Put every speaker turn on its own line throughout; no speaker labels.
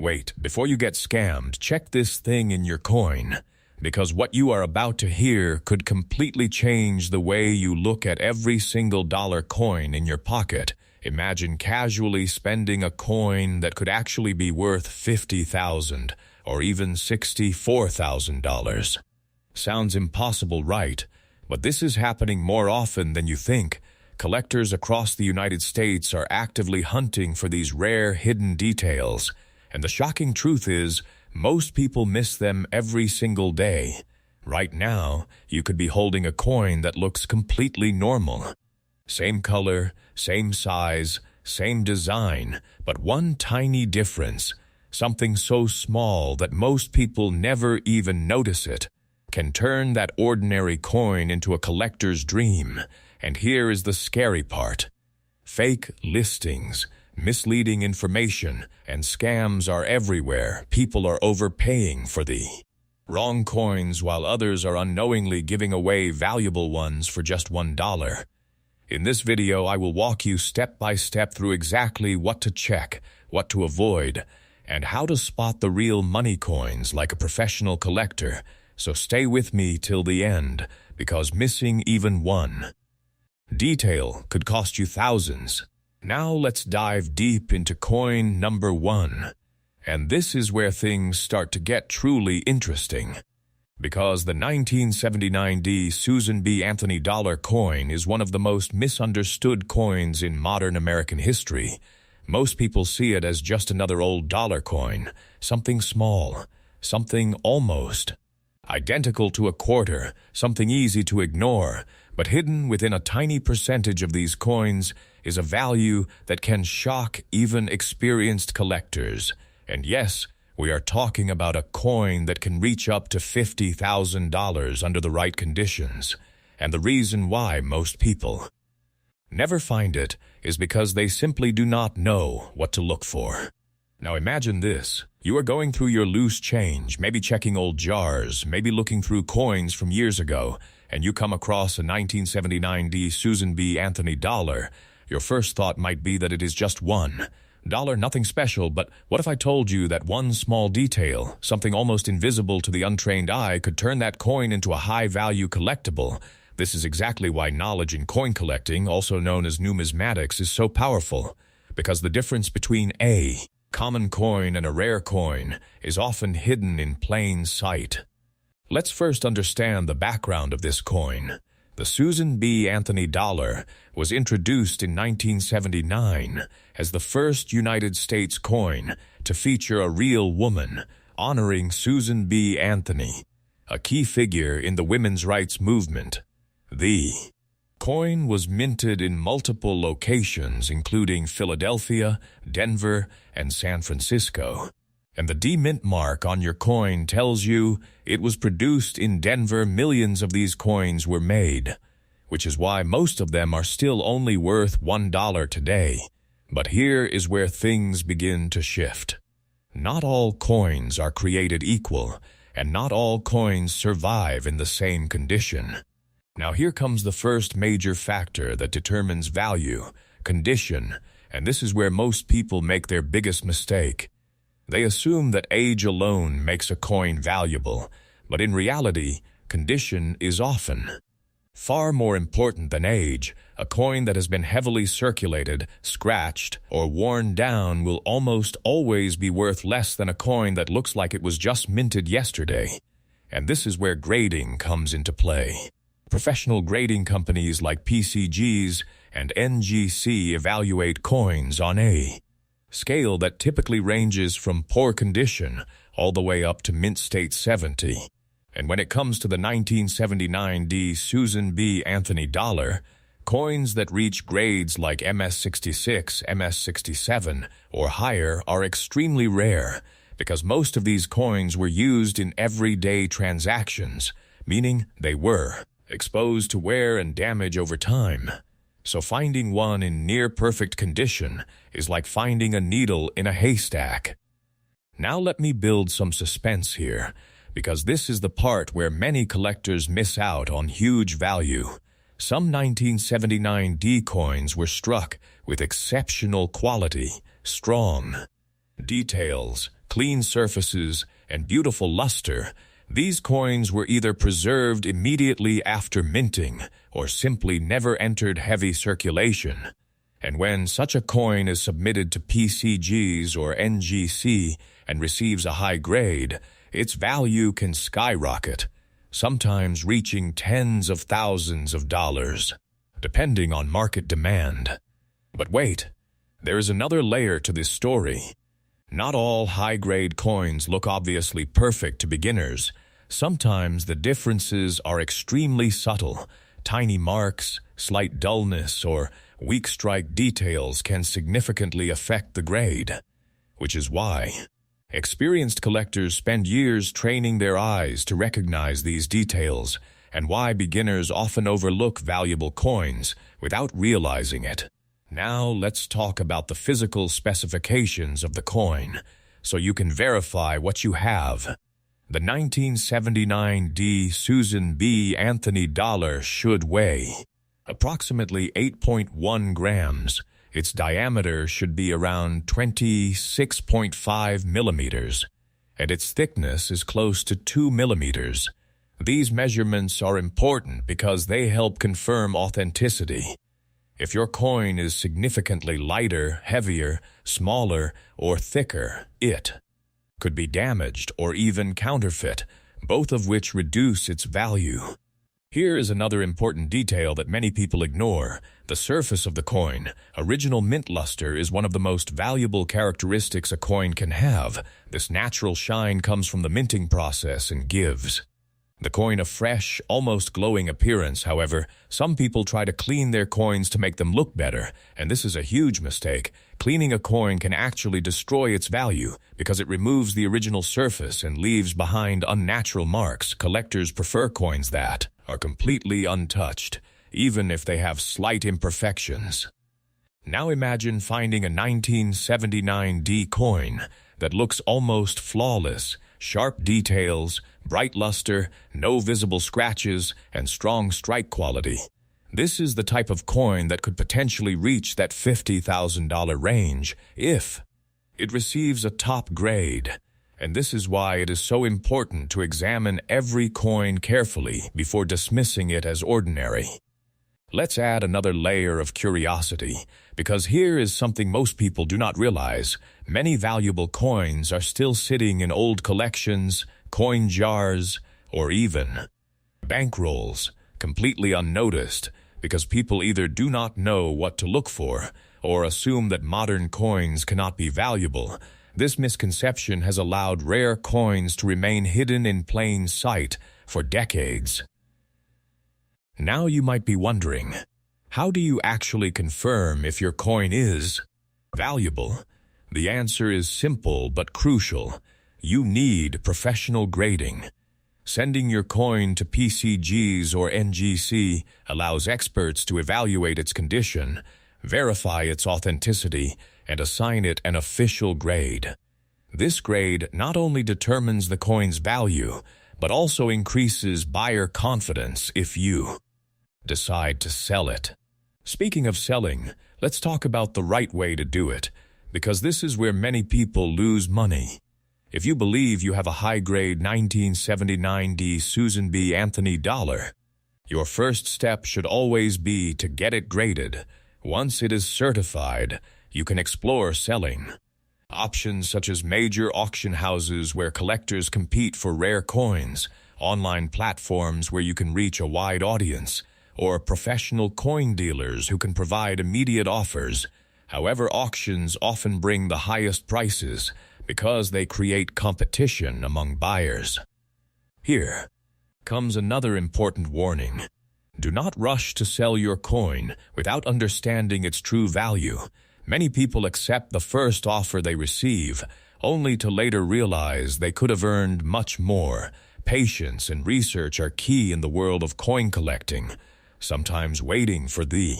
Wait, before you get scammed, check this thing in your coin, because what you are about to hear could completely change the way you look at every single dollar coin in your pocket. Imagine casually spending a coin that could actually be worth $50,000 or even $64,000. Sounds impossible, right? But this is happening more often than you think. Collectors across the United States are actively hunting for these rare hidden details, and the shocking truth is, most people miss them every single day. Right now, you could be holding a coin that looks completely normal. Same color, same size, same design, but one tiny difference, something so small that most people never even notice it, can turn that ordinary coin into a collector's dream. And here is the scary part. Fake listings, misleading information, and scams are everywhere. People are overpaying for the wrong coins while others are unknowingly giving away valuable ones for just $1. In this video, I will walk you step by step through exactly what to check, what to avoid, and how to spot the real money coins like a professional collector. So stay with me till the end, because missing even one detail could cost you thousands. Now let's dive deep into coin number 1. And this is where things start to get truly interesting. Because the 1979 Susan B. Anthony dollar coin is one of the most misunderstood coins in modern American history. Most people see it as just another old dollar coin, something small, something almost identical to a quarter, something easy to ignore, but hidden within a tiny percentage of these coins is a value that can shock even experienced collectors. And yes, we are talking about a coin that can reach up to $50,000 under the right conditions. And the reason why most people never find it is because they simply do not know what to look for. Now imagine this. You are going through your loose change, maybe checking old jars, maybe looking through coins from years ago, and you come across a 1979 Susan B. Anthony dollar. Your first thought might be that it is just $1. Nothing special, but what if I told you that one small detail, something almost invisible to the untrained eye, could turn that coin into a high-value collectible? This is exactly why knowledge in coin collecting, also known as numismatics, is so powerful, because the difference between a common coin and a rare coin is often hidden in plain sight. Let's first understand the background of this coin. The Susan B. Anthony dollar was introduced in 1979 as the first United States coin to feature a real woman, honoring Susan B. Anthony, a key figure in the women's rights movement. The coin was minted in multiple locations, including Philadelphia, Denver, and San Francisco. And the D-Mint mark on your coin tells you it was produced in Denver. Millions of these coins were made, which is why most of them are still only worth $1 today. But here is where things begin to shift. Not all coins are created equal, and not all coins survive in the same condition. Now here comes the first major factor that determines value, condition, and this is where most people make their biggest mistake. They assume that age alone makes a coin valuable, but in reality, condition is often far more important than age. A coin that has been heavily circulated, scratched, or worn down will almost always be worth less than a coin that looks like it was just minted yesterday. And this is where grading comes into play. Professional grading companies like PCGs and NGC evaluate coins on a scale that typically ranges from poor condition all the way up to mint state 70. And when it comes to the 1979 Susan B. Anthony dollar, coins that reach grades like MS66, MS67, or higher are extremely rare because most of these coins were used in everyday transactions, meaning they were exposed to wear and damage over time. So finding one in near-perfect condition is like finding a needle in a haystack. Now let me build some suspense here, because this is the part where many collectors miss out on huge value. Some 1979 coins were struck with exceptional quality, strong details, clean surfaces, and beautiful luster, these coins were either preserved immediately after minting or simply never entered heavy circulation. And when such a coin is submitted to PCGs or NGC and receives a high grade, its value can skyrocket, sometimes reaching tens of thousands of dollars, depending on market demand. But wait, there is another layer to this story. Not all high-grade coins look obviously perfect to beginners. Sometimes the differences are extremely subtle. Tiny marks, slight dullness, or weak strike details can significantly affect the grade, which is why experienced collectors spend years training their eyes to recognize these details, and why beginners often overlook valuable coins without realizing it. Now let's talk about the physical specifications of the coin, so you can verify what you have. The 1979 D. Susan B. Anthony dollar should weigh approximately 8.1 grams. Its diameter should be around 26.5 millimeters, and its thickness is close to 2 millimeters. These measurements are important because they help confirm authenticity. If your coin is significantly lighter, heavier, smaller, or thicker, it could be damaged or even counterfeit, both of which reduce its value. Here is another important detail that many people ignore: the surface of the coin. Original mint luster is one of the most valuable characteristics a coin can have. This natural shine comes from the minting process and gives the coin a fresh, almost glowing appearance. However, some people try to clean their coins to make them look better, and this is a huge mistake. Cleaning a coin can actually destroy its value because it removes the original surface and leaves behind unnatural marks. Collectors prefer coins that are completely untouched, even if they have slight imperfections. Now imagine finding a 1979 D coin that looks almost flawless: sharp details, bright luster, no visible scratches, and strong strike quality. This is the type of coin that could potentially reach that $50,000 range if it receives a top grade. And this is why it is so important to examine every coin carefully before dismissing it as ordinary. Let's add another layer of curiosity, because here is something most people do not realize. Many valuable coins are still sitting in old collections, coin jars, or even bankrolls, completely unnoticed, because people either do not know what to look for or assume that modern coins cannot be valuable. This misconception has allowed rare coins to remain hidden in plain sight for decades. Now you might be wondering, how do you actually confirm if your coin is valuable? The answer is simple but crucial. You need professional grading. Sending your coin to PCGs or NGC allows experts to evaluate its condition, verify its authenticity, and assign it an official grade. This grade not only determines the coin's value, but also increases buyer confidence if you decide to sell it. Speaking of selling, let's talk about the right way to do it, because this is where many people lose money. If you believe you have a high-grade 1979 D. Susan B. Anthony dollar, your first step should always be to get it graded. Once it is certified, you can explore selling. Options such as major auction houses where collectors compete for rare coins, online platforms where you can reach a wide audience, or professional coin dealers who can provide immediate offers. However, auctions often bring the highest prices because they create competition among buyers. Here comes another important warning. Do not rush to sell your coin without understanding its true value. Many people accept the first offer they receive, only to later realize they could have earned much more. Patience and research are key in the world of coin collecting. Sometimes waiting for the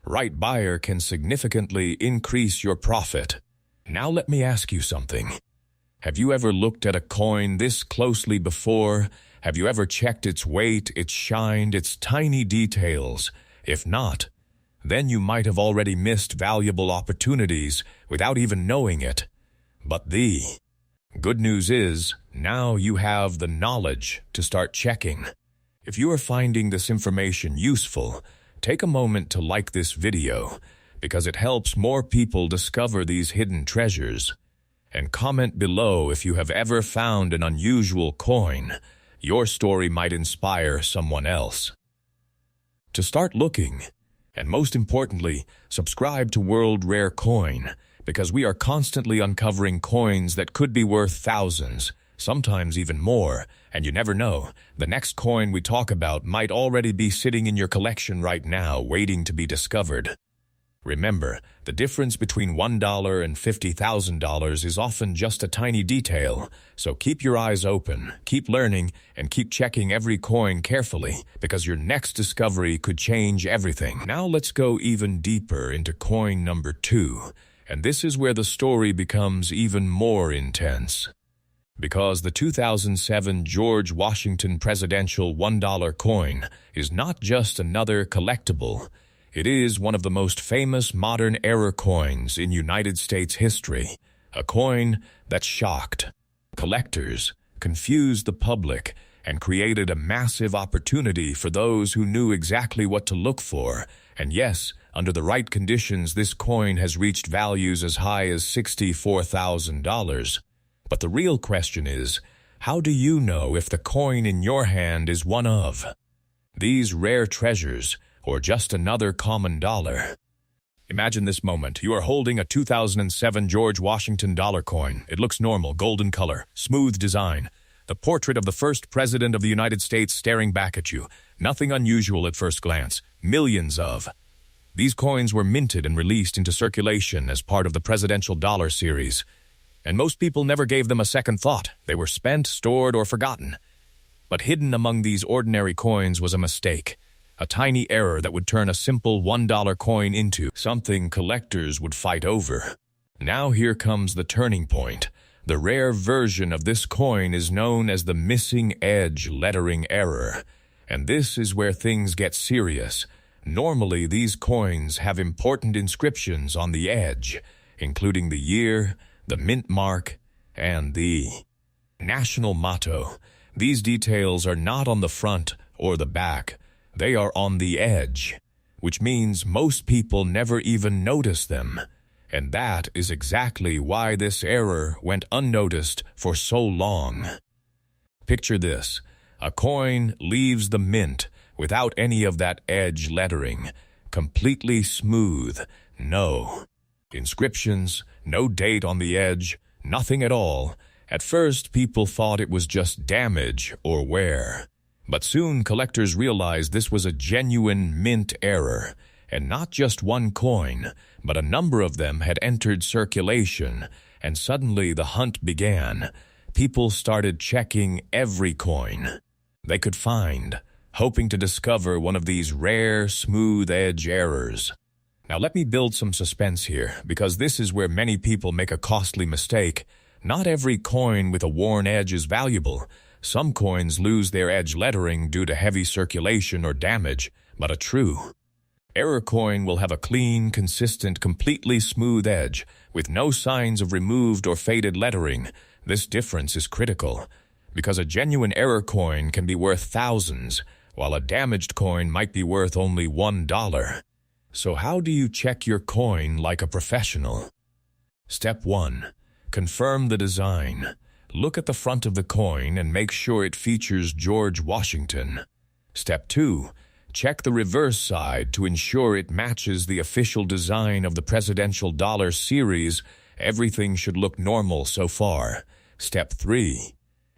right buyer can significantly increase your profit. Now let me ask you something. Have you ever looked at a coin this closely before? Have you ever checked its weight, its shine, its tiny details? If not, then you might have already missed valuable opportunities without even knowing it. But the Good news is, now you have the knowledge to start checking. If you are finding this information useful, take a moment to like this video, because it helps more people discover these hidden treasures. And comment below if you have ever found an unusual coin. Your story might inspire someone else. To start looking, and most importantly, subscribe to World Rare Coin, because we are constantly uncovering coins that could be worth thousands, sometimes even more, and you never know, the next coin we talk about might already be sitting in your collection right now, waiting to be discovered. Remember, the difference between $1 and $50,000 is often just a tiny detail, so keep your eyes open, keep learning, and keep checking every coin carefully, because your next discovery could change everything. Now let's go even deeper into coin number 2, and this is where the story becomes even more intense. Because the 2007 George Washington presidential $1 coin is not just another collectible. It is one of the most famous modern-era coins in United States history, a coin that shocked collectors, confused the public, and created a massive opportunity for those who knew exactly what to look for. And yes, under the right conditions, this coin has reached values as high as $64,000. But the real question is, how do you know if the coin in your hand is one of these rare treasures, or just another common dollar? Imagine this moment. You are holding a 2007 George Washington dollar coin. It looks normal, golden color, smooth design. The portrait of the first president of the United States staring back at you. Nothing unusual at first glance. Millions of these coins were minted and released into circulation as part of the presidential dollar series. And most people never gave them a second thought. They were spent, stored, or forgotten. But hidden among these ordinary coins was a mistake. A tiny error that would turn a simple $1 coin into something collectors would fight over. Now here comes the turning point. The rare version of this coin is known as the missing edge lettering error. And this is where things get serious. Normally, these coins have important inscriptions on the edge, including the year, the mint mark, and the national motto. These details are not on the front or the back. They are on the edge, which means most people never even notice them. And that is exactly why this error went unnoticed for so long. Picture this. A coin leaves the mint without any of that edge lettering, completely smooth, no inscriptions, no date on the edge, nothing at all. At first, people thought it was just damage or wear. But soon collectors realized this was a genuine mint error, and not just one coin, but a number of them had entered circulation, and suddenly the hunt began. People started checking every coin they could find, hoping to discover one of these rare, smooth edge errors. Now let me build some suspense here, because this is where many people make a costly mistake. Not every coin with a worn edge is valuable. Some coins lose their edge lettering due to heavy circulation or damage, but a true error coin will have a clean, consistent, completely smooth edge, with no signs of removed or faded lettering. This difference is critical, because a genuine error coin can be worth thousands, while a damaged coin might be worth only $1. So how do you check your coin like a professional? Step 1. Confirm the design. Look at the front of the coin and make sure it features George Washington. Step 2. Check the reverse side to ensure it matches the official design of the presidential dollar series. Everything should look normal so far. Step 3.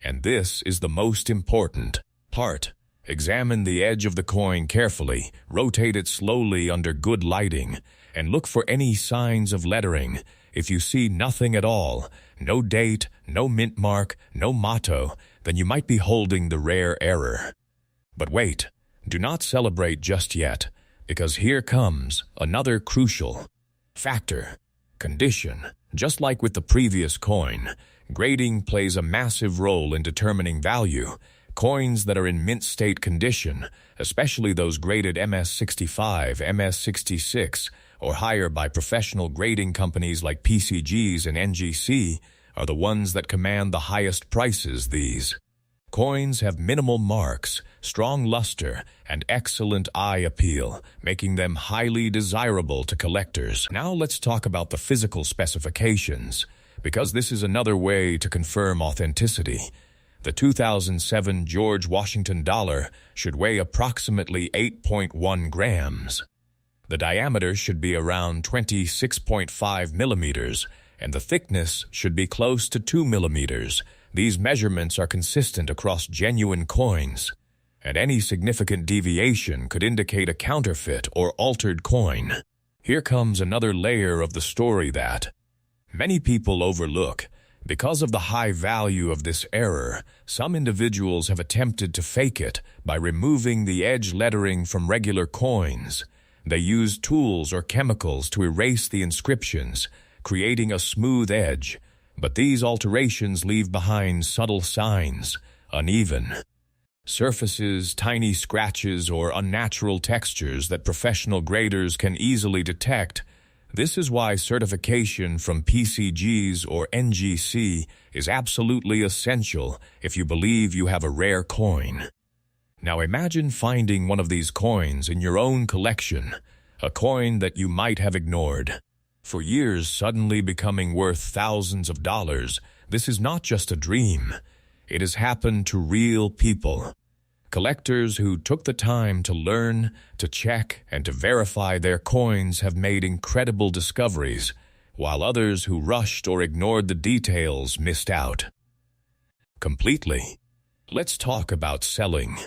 And this is the most important part. Examine the edge of the coin carefully, rotate it slowly under good lighting, and look for any signs of lettering. If you see nothing at all, no date, no mint mark, no motto, then you might be holding the rare error. But wait, do not celebrate just yet, because here comes another crucial factor: condition. Just like with the previous coin, grading plays a massive role in determining value. Coins that are in mint state condition, especially those graded MS65, MS66, or higher by professional grading companies like PCGs and NGC, are the ones that command the highest prices. These coins have minimal marks, strong luster, and excellent eye appeal, making them highly desirable to collectors. Now let's talk about the physical specifications, because this is another way to confirm authenticity. The 2007 George Washington dollar should weigh approximately 8.1 grams. The diameter should be around 26.5 millimeters, and the thickness should be close to 2 millimeters. These measurements are consistent across genuine coins, and any significant deviation could indicate a counterfeit or altered coin. Here comes another layer of the story that many people overlook. Because of the high value of this error, some individuals have attempted to fake it by removing the edge lettering from regular coins. They use tools or chemicals to erase the inscriptions, creating a smooth edge. But these alterations leave behind subtle signs, uneven surfaces, tiny scratches, or unnatural textures that professional graders can easily detect. This is why certification from PCGs or NGC is absolutely essential if you believe you have a rare coin. Now imagine finding one of these coins in your own collection, a coin that you might have ignored for years, suddenly becoming worth thousands of dollars. This is not just a dream. It has happened to real people. Collectors who took the time to learn, to check, and to verify their coins have made incredible discoveries, while others who rushed or ignored the details missed out completely. Let's talk about selling,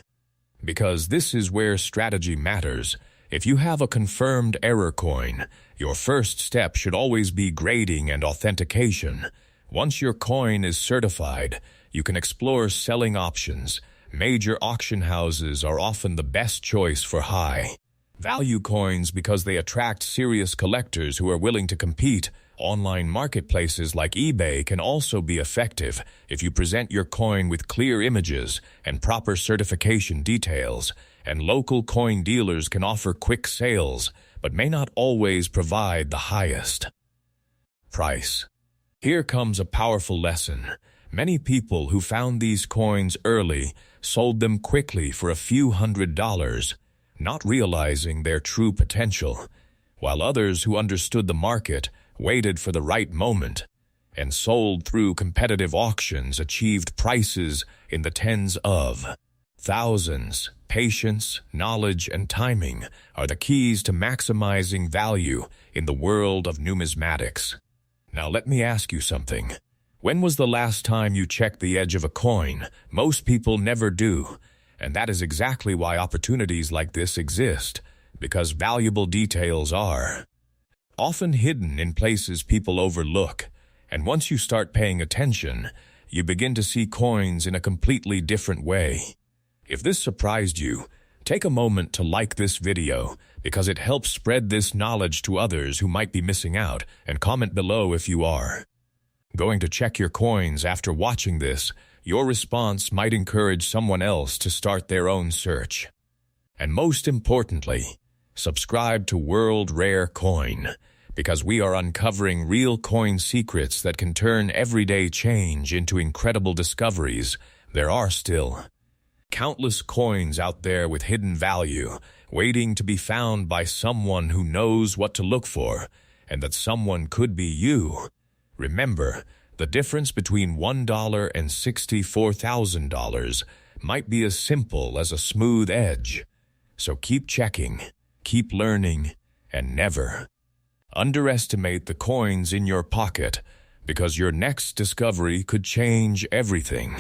because this is where strategy matters. If you have a confirmed error coin, your first step should always be grading and authentication. Once your coin is certified, you can explore selling options. Major auction houses are often the best choice for high-value coins because they attract serious collectors who are willing to compete. Online marketplaces like eBay can also be effective if you present your coin with clear images and proper certification details. And local coin dealers can offer quick sales, but may not always provide the highest price. Here comes a powerful lesson. Many people who found these coins early sold them quickly for a few $100s, not realizing their true potential, while others who understood the market waited for the right moment and sold through competitive auctions achieved prices in the tens of thousands. Patience, knowledge, and timing are the keys to maximizing value in the world of numismatics. Now let me ask you something. When was the last time you checked the edge of a coin? Most people never do, and that is exactly why opportunities like this exist, because valuable details are often hidden in places people overlook, and once you start paying attention, you begin to see coins in a completely different way. If this surprised you, take a moment to like this video because it helps spread this knowledge to others who might be missing out, and comment below if you are going to check your coins after watching this. Your response might encourage someone else to start their own search. And most importantly, subscribe to World Rare Coin, because we are uncovering real coin secrets that can turn everyday change into incredible discoveries. There are still countless coins out there with hidden value, waiting to be found by someone who knows what to look for, and that someone could be you. Remember, the difference between $1 and $64,000 might be as simple as a smooth edge. So keep checking, keep learning, and never underestimate the coins in your pocket, because your next discovery could change everything.